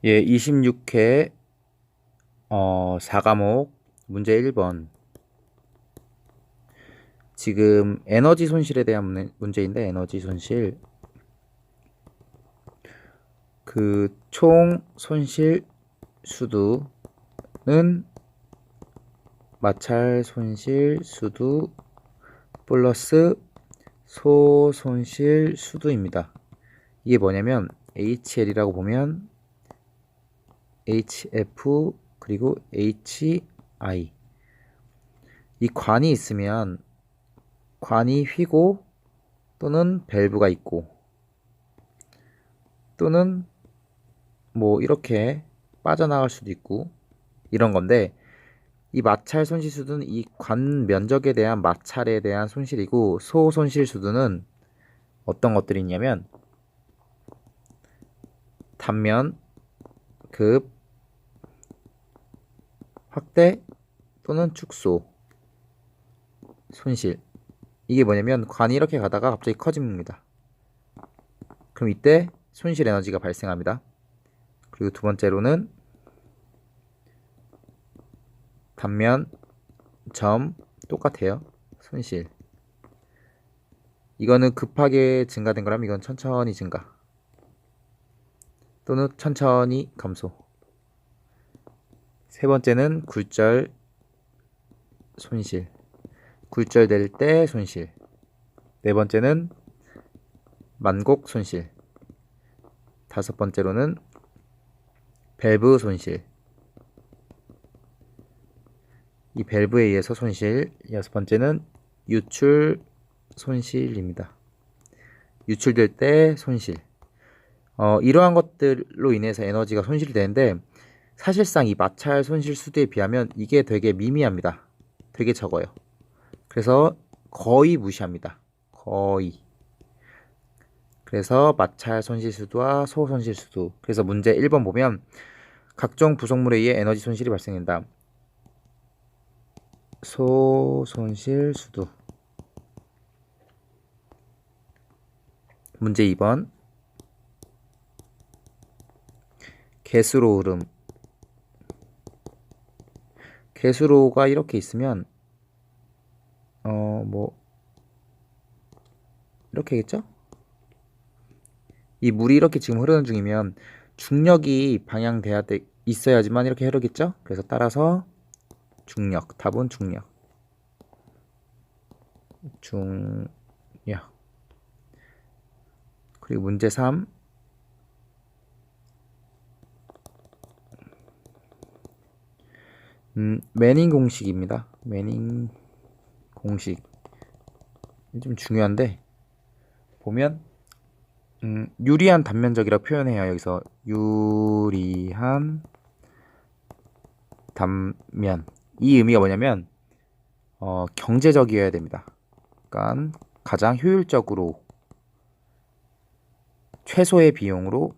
예, 26회 4과목 문제 1번. 지금 에너지 손실에 대한 문제인데, 에너지 손실. 그 총 손실 수두는 마찰 손실 수두 플러스 소 손실 수두입니다. 이게 뭐냐면 HL이라고 보면 HF 그리고 HI. 이 관이 있으면 관이 휘고 또는 밸브가 있고 또는 뭐 이렇게 빠져나갈 수도 있고 이런 건데, 이 마찰 손실수두는 이 관 면적에 대한 마찰에 대한 손실이고, 소 손실수두는 어떤 것들이 있냐면 단면, 급, 확대 또는 축소 손실. 이게 뭐냐면 관이 이렇게 가다가 갑자기 커집니다. 그럼 이때 손실 에너지가 발생합니다. 그리고 두 번째로는 단면, 점 똑같아요. 손실. 이거는 급하게 증가된 거라면 이건 천천히 증가 또는 천천히 감소. 세 번째는 굴절 손실. 굴절될 때 손실. 네 번째는 만곡 손실. 다섯 번째로는 밸브 손실. 이 밸브에 의해서 손실. 여섯 번째는 유출 손실입니다. 유출될 때 손실. 이러한 것들로 인해서 에너지가 손실되는데, 사실상 이 마찰 손실 수두에 비하면 이게 되게 미미합니다. 되게 적어요. 그래서 거의 무시합니다. 거의. 그래서 마찰 손실 수두와 소 손실 수두. 그래서 문제 1번 보면 각종 부속물에 의해 에너지 손실이 발생된다. 소 손실 수두. 문제 2번 개수로 흐름. 개수로가 이렇게 있으면 뭐 이렇게겠죠? 이 물이 이렇게 지금 흐르는 중이면 중력이 방향돼야 있어야지만 이렇게 흐르겠죠? 그래서 따라서 중력. 답은 중력. 중력. 그리고 문제 3. 매닝 공식입니다. 매닝 공식. 좀 중요한데, 보면 유리한 단면적이라고 표현해요. 여기서 유리한 단면. 이 의미가 뭐냐면 경제적이어야 됩니다. 그러니까 가장 효율적으로 최소의 비용으로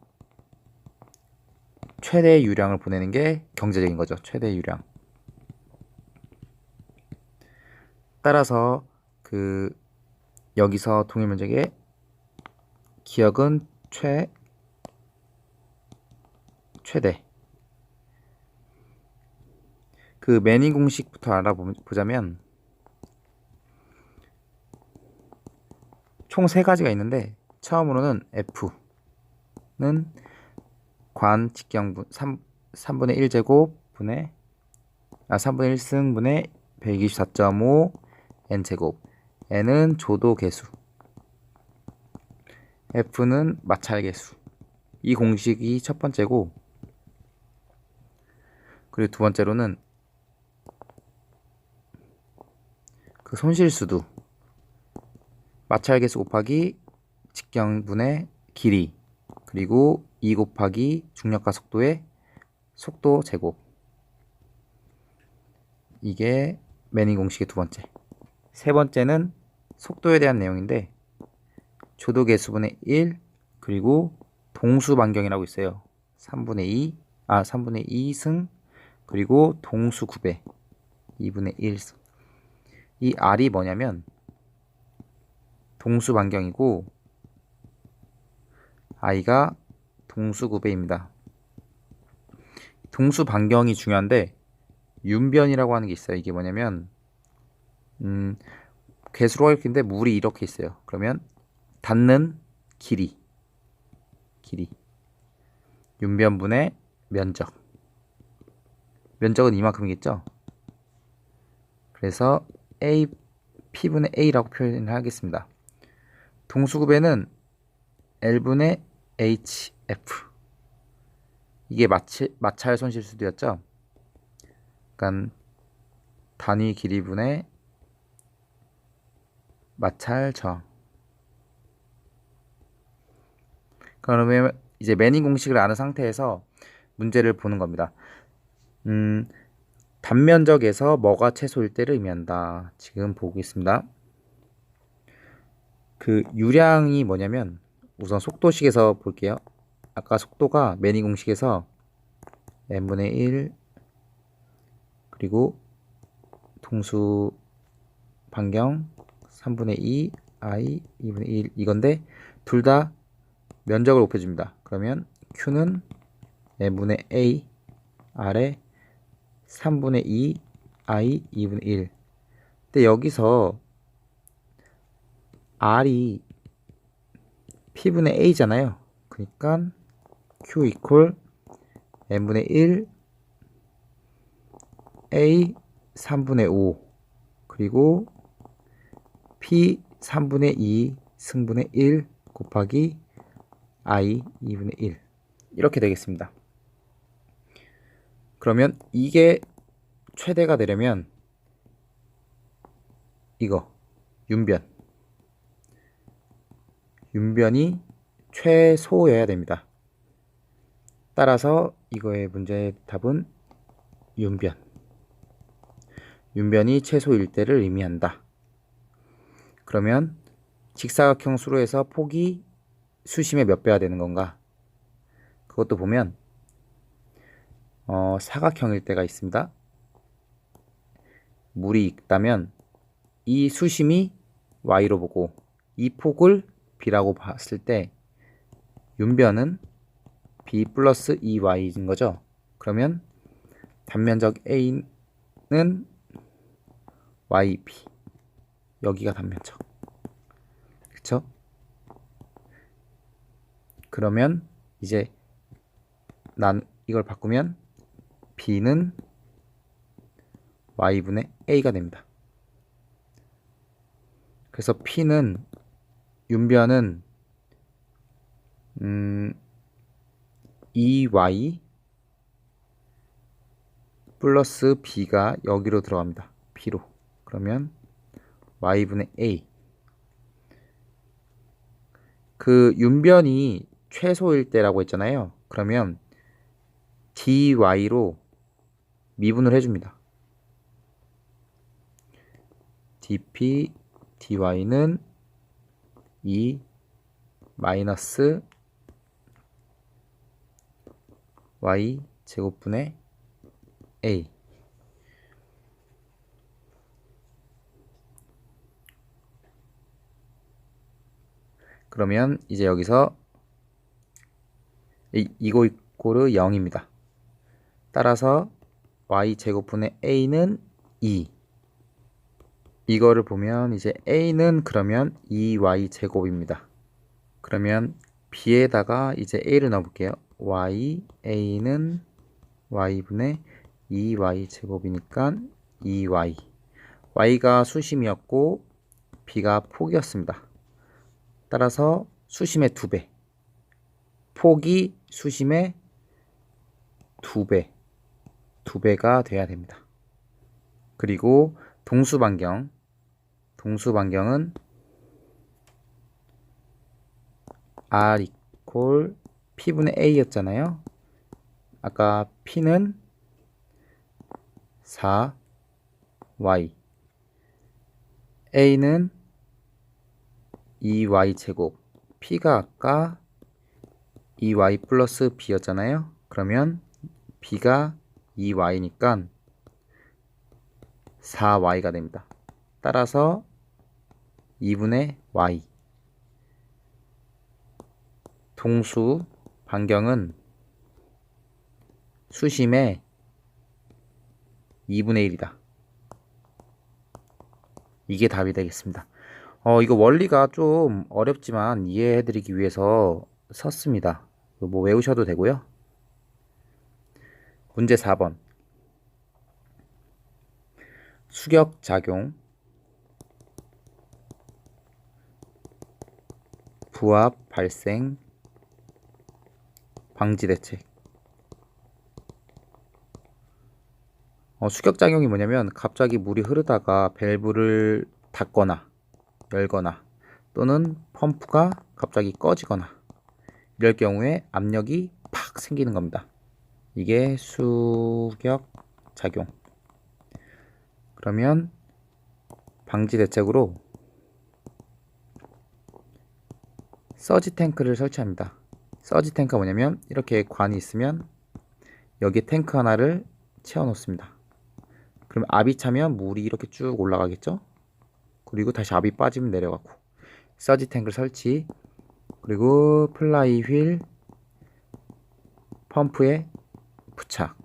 최대 유량을 보내는 게 경제적인 거죠. 최대 유량. 따라서 여기서 동일 면적의 기억은 최대. 매닝 공식부터 알아보자면 총 3가지가 있는데, 처음으로는 F는 관 직경분 3분의 1제곱 분의 3분의 1승분의 124.5 n제곱. n은 조도 개수, F는 마찰 개수. 이 공식이 첫 번째고, 그리고 두 번째로는 손실수두, 마찰 개수 곱하기 직경분의 길이, 그리고 2 곱하기 중력과 속도의 속도 제곱. 이게 매닝 공식의 두 번째. 세 번째는 속도에 대한 내용인데, 조도 개수분의 1 그리고 동수 반경이라고 있어요. 3분의 2승 그리고 동수 9배 2분의 1승. 이 R이 뭐냐면 동수 반경이고 I가 동수 9배입니다. 동수 반경이 중요한데 윤변이라고 하는 게 있어요. 이게 뭐냐면 개수로가 이렇게 있는데 물이 이렇게 있어요. 그러면 닿는 길이 윤변분의 면적은 이만큼이겠죠. 그래서 P분의 A라고 표현을 하겠습니다. 동수급에는 L분의 HF, 이게 마찰 손실수도였죠. 그러니까 단위 길이분의 마찰 저항. 그러면 이제 매닝 공식을 아는 상태에서 문제를 보는 겁니다. 단면적에서 뭐가 최소일 때를 의미한다. 지금 보겠습니다. 그 유량이 뭐냐면 우선 속도식에서 볼게요. 아까 속도가 매니 공식에서 n분의 1 그리고 동수 반경 3분의 2 i 2분의 1 이건데 둘 다 면적을 곱해줍니다. 그러면 q는 n분의 a r에 3분의 2 i 2분의 1. 근데 여기서 r이 p분의 a잖아요. 그러니까 q 이퀄 n분의 1 a 3분의 5 그리고 p 3분의 2 승분의 1 곱하기 i 2분의 1 이렇게 되겠습니다. 그러면 이게 최대가 되려면 이거 윤변이 최소여야 됩니다. 따라서 이거의 문제의 답은 윤변이 최소일 때를 의미한다. 그러면 직사각형 수로에서 폭이 수심의 몇 배가 되는 건가? 그것도 보면 사각형일 때가 있습니다. 물이 있다면 이 수심이 y로 보고 이 폭을 b라고 봤을 때 윤변은 b 플러스 2y인 거죠. 그러면 단면적 a는 yb, 여기가 단면적, 그쵸? 그러면 이제 난 이걸 바꾸면 b는 y분의 a가 됩니다. 그래서 p는 윤변은 2y 플러스 b가 여기로 들어갑니다. b로. 그러면 y분의 a. 그 윤변이 최소일 때라고 했잖아요. 그러면 dy로 미분을 해줍니다. dp dy는 2 마이너스 y 제곱분의 a. 그러면 이제 여기서 이거 이꼬르 0입니다. 따라서 y 제곱분의 a는 2. 이거를 보면 이제 a는 그러면 2y 제곱입니다. 그러면 b에다가 이제 a를 넣어볼게요. a는 y분의 2y 제곱이니까 2y. y가 수심이었고 b가 폭이었습니다. 따라서 수심의 2배. 폭이 수심의 2배. 2배가 돼야 됩니다. 그리고 동수반경은 r 이퀄 p분의 a였잖아요. 아까 p는 4y, a는 2y 제곱, p가 아까 2y 플러스 b였잖아요. 그러면 b가 2y니까 4y가 됩니다. 따라서 2분의 y. 동수 반경은 수심의 2분의 1이다. 이게 답이 되겠습니다. 이거 원리가 좀 어렵지만 이해해드리기 위해서 썼습니다. 뭐 외우셔도 되고요. 문제 4번. 수격작용, 부합 발생, 방지대책. 수격작용이 뭐냐면 갑자기 물이 흐르다가 밸브를 닫거나 열거나 또는 펌프가 갑자기 꺼지거나 이럴 경우에 압력이 팍 생기는 겁니다. 이게 수격작용. 그러면 방지대책으로 서지 탱크를 설치합니다. 서지 탱크가 뭐냐면 이렇게 관이 있으면 여기 탱크 하나를 채워 놓습니다. 그럼 압이 차면 물이 이렇게 쭉 올라가겠죠? 그리고 다시 압이 빠지면 내려가고. 서지 탱크 설치, 그리고 플라이 휠 펌프에 부착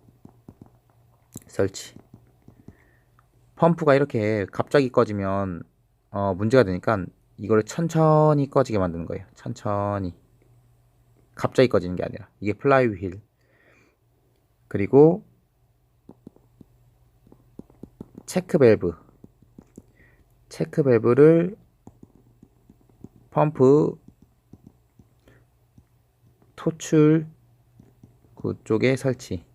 설치. 펌프가 이렇게 갑자기 꺼지면 문제가 되니까 이거를 천천히 꺼지게 만드는 거예요. 천천히. 갑자기 꺼지는 게 아니라. 이게 플라이 휠. 그리고 체크 밸브. 체크 밸브를 펌프 토출 그쪽에 설치.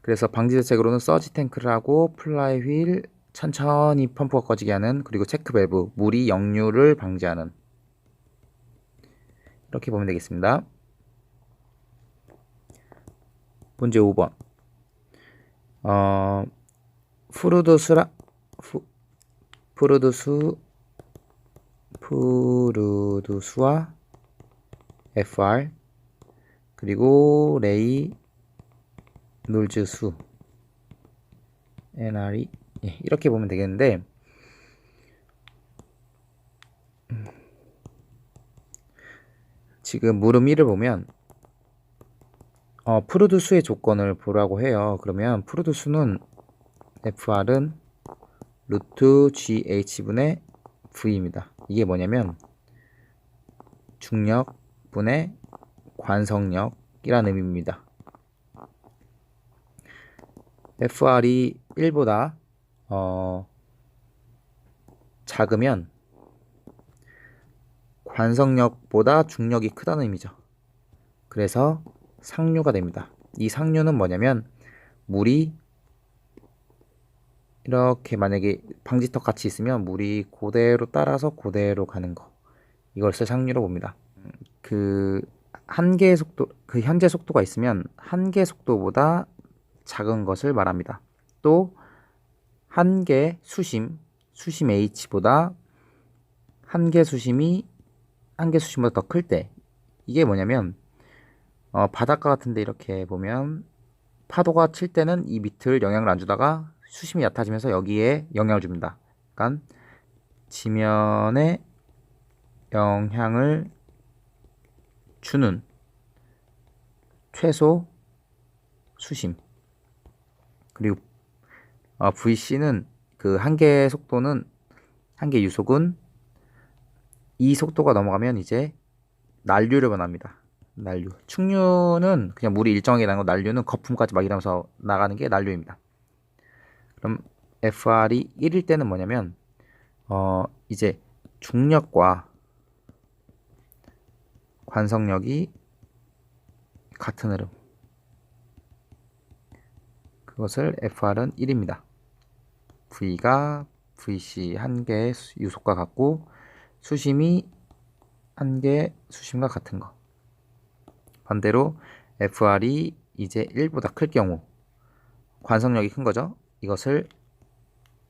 그래서 방지대책으로는 서지 탱크를 하고 플라이 휠 천천히 펌프가 꺼지게 하는, 그리고 체크 밸브 물이 역류를 방지하는, 이렇게 보면 되겠습니다. 문제 5번. 푸르두스와 FR 그리고 레이놀즈수 NRE, 이렇게 보면 되겠는데, 지금 물음 1을 보면 푸르두스의 조건을 보라고 해요. 그러면 푸르두스는 FR은 루트 GH분의 V입니다. 이게 뭐냐면 중력분의 관성력이라는 의미입니다. FR이 1보다 작으면 관성력보다 중력이 크다는 의미죠. 그래서 상류가 됩니다. 이 상류는 뭐냐면 물이 이렇게 만약에 방지턱 같이 있으면 물이 그대로 따라서 그대로 가는 거, 이것을 상류로 봅니다. 그 한계의 속도, 그 현재 속도가 있으면 한계 속도보다 작은 것을 말합니다. 또 한계 수심 H보다 한계 수심보다 더 클 때, 이게 뭐냐면 바닷가 같은데 이렇게 보면 파도가 칠 때는 이 밑을 영향을 안 주다가 수심이 얕아지면서 여기에 영향을 줍니다. 그러니까 지면에 영향을 주는 최소 수심. 그리고 VC는 그 한계 유속은 이 속도가 넘어가면 이제 난류를 변합니다. 난류. 충류는 그냥 물이 일정하게 나는 거, 난류는 거품까지 막 이러면서 나가는 게 난류입니다. 그럼 FR이 1일 때는 뭐냐면 이제 중력과 관성력이 같은 흐름. 그것을 FR은 1입니다. V가 VC 한계의 유속과 같고 수심이 한계 수심과 같은 거. 반대로 FR이 이제 1보다 클 경우, 관성력이 큰 거죠. 이것을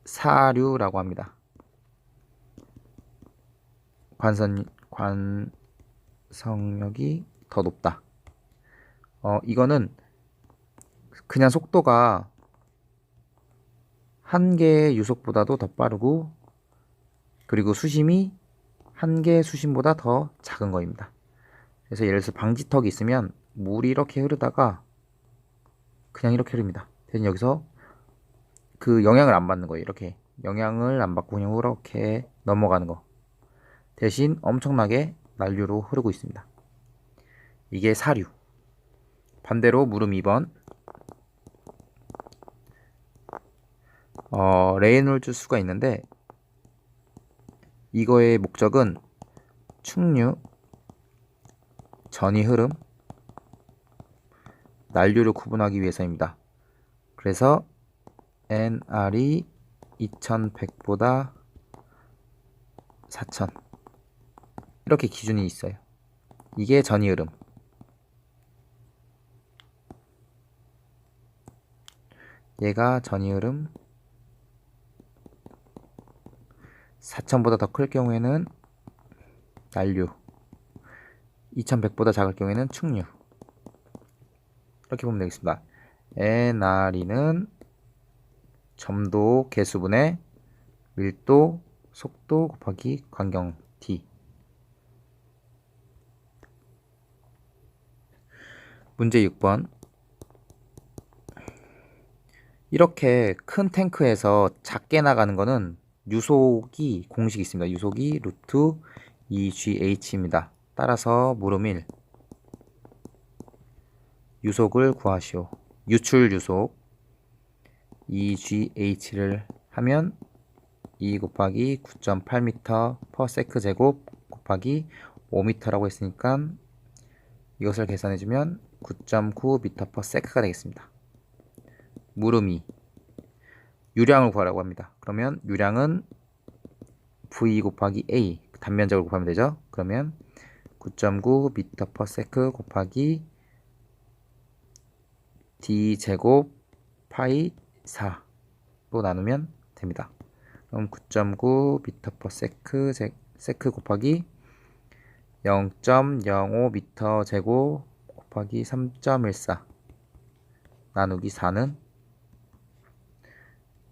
사류라고 합니다. 관성력이 더 높다. 이거는 그냥 속도가 한계의 유속보다도 더 빠르고, 그리고 수심이 한계의 수심보다 더 작은 거입니다. 그래서 예를 들어서 방지턱이 있으면 물이 이렇게 흐르다가 그냥 이렇게 흐릅니다. 대신 여기서 그 영향을 안 받는 거예요. 이렇게 영향을 안 받고 그냥 이렇게 넘어가는 거. 대신 엄청나게 난류로 흐르고 있습니다. 이게 사류. 반대로 물음 2번. 레이놀즈 수가 있는데 이거의 목적은 충류, 전이 흐름, 난류를 구분하기 위해서입니다. 그래서 NR이 2100보다 4000 이렇게 기준이 있어요. 이게 전이 흐름. 얘가 전이 흐름. 4000보다 더 클 경우에는 난류, 2100보다 작을 경우에는 충류. 이렇게 보면 되겠습니다. NR이는 점도 개수분의 밀도, 속도 곱하기 광경 D. 문제 6번. 이렇게 큰 탱크에서 작게 나가는 거는 유속이 공식이 있습니다. 유속이 루트 2GH입니다. 따라서 물음 1. 유속을 구하시오. 유출 유속 2GH를 하면 2 곱하기 9.8m per sec 제곱 곱하기 5m라고 했으니까 이것을 계산해주면 9.9m per sec가 되겠습니다. 물음 2. 유량을 구하라고 합니다. 그러면 유량은 V 곱하기 A 단면적을 곱하면 되죠. 그러면 9.9m per sec 곱하기 D 제곱 파이 4로 나누면 됩니다. 그럼 9.9m per sec 곱하기 0.05m 제곱 곱하기 3.14 나누기 4는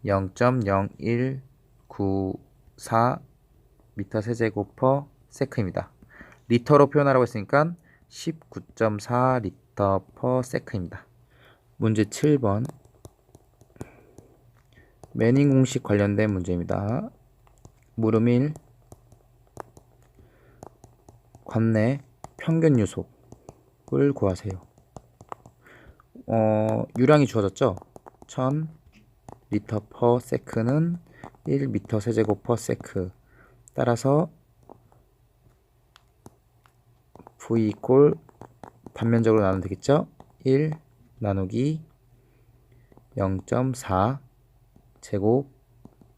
0.0194m 세제곱 per sec입니다. 리터로 표현하라고 했으니까 19.4리터 per sec입니다. 문제 7번. 매닝 공식 관련된 문제입니다. 물음 1. 관내 평균 유속을 구하세요. 유량이 주어졌죠? 1000리터 per sec는 1m 세제곱 per sec. 따라서 V 이꼴 단면적으로 나누면 되겠죠? 1 나누기 0.4 제곱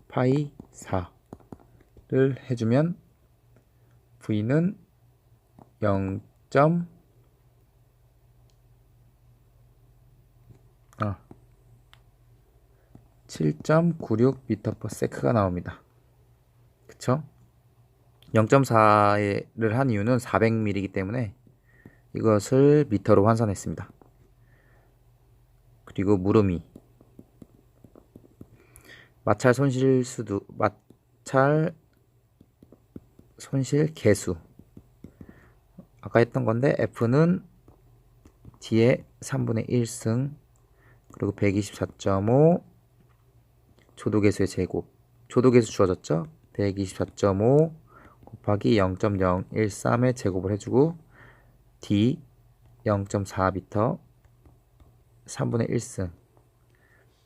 파이 4를 해주면 V는 7.96m per sec가 나옵니다. 그쵸? 0.4를 한 이유는 400ml이기 때문에 이것을 미터로 환산했습니다. 그리고 물음 2. 마찰 손실 개수. 아까 했던 건데 F는 D의 3분의 1승 그리고 124.5 조도개수의 제곱. 조도개수 주어졌죠? 124.5 곱하기 0.013의 제곱을 해주고 D 0.4m 3분의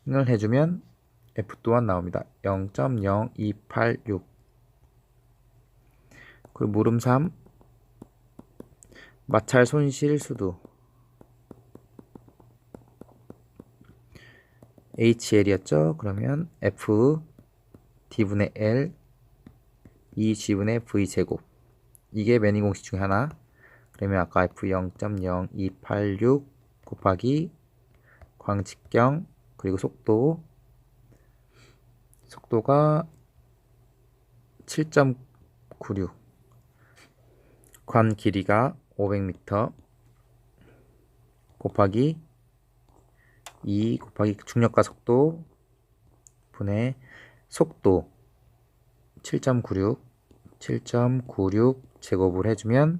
1승을 해주면 F 또한 나옵니다. 0.0286. 그리고 물음 3. 마찰 손실 수도 HL이었죠? 그러면 F D분의 L 2G분의 V 제곱. 이게 매닝 공식 중에 하나. 그러면 아까 F 0.0286 곱하기 광직경 그리고 속도가 7.96 관 길이가 500m 곱하기 2 곱하기 중력과 속도 분의 속도 7.96 제곱을 해주면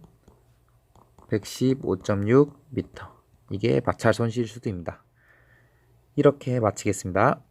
115.6m. 이게 마찰 손실 수도입니다. 이렇게 마치겠습니다.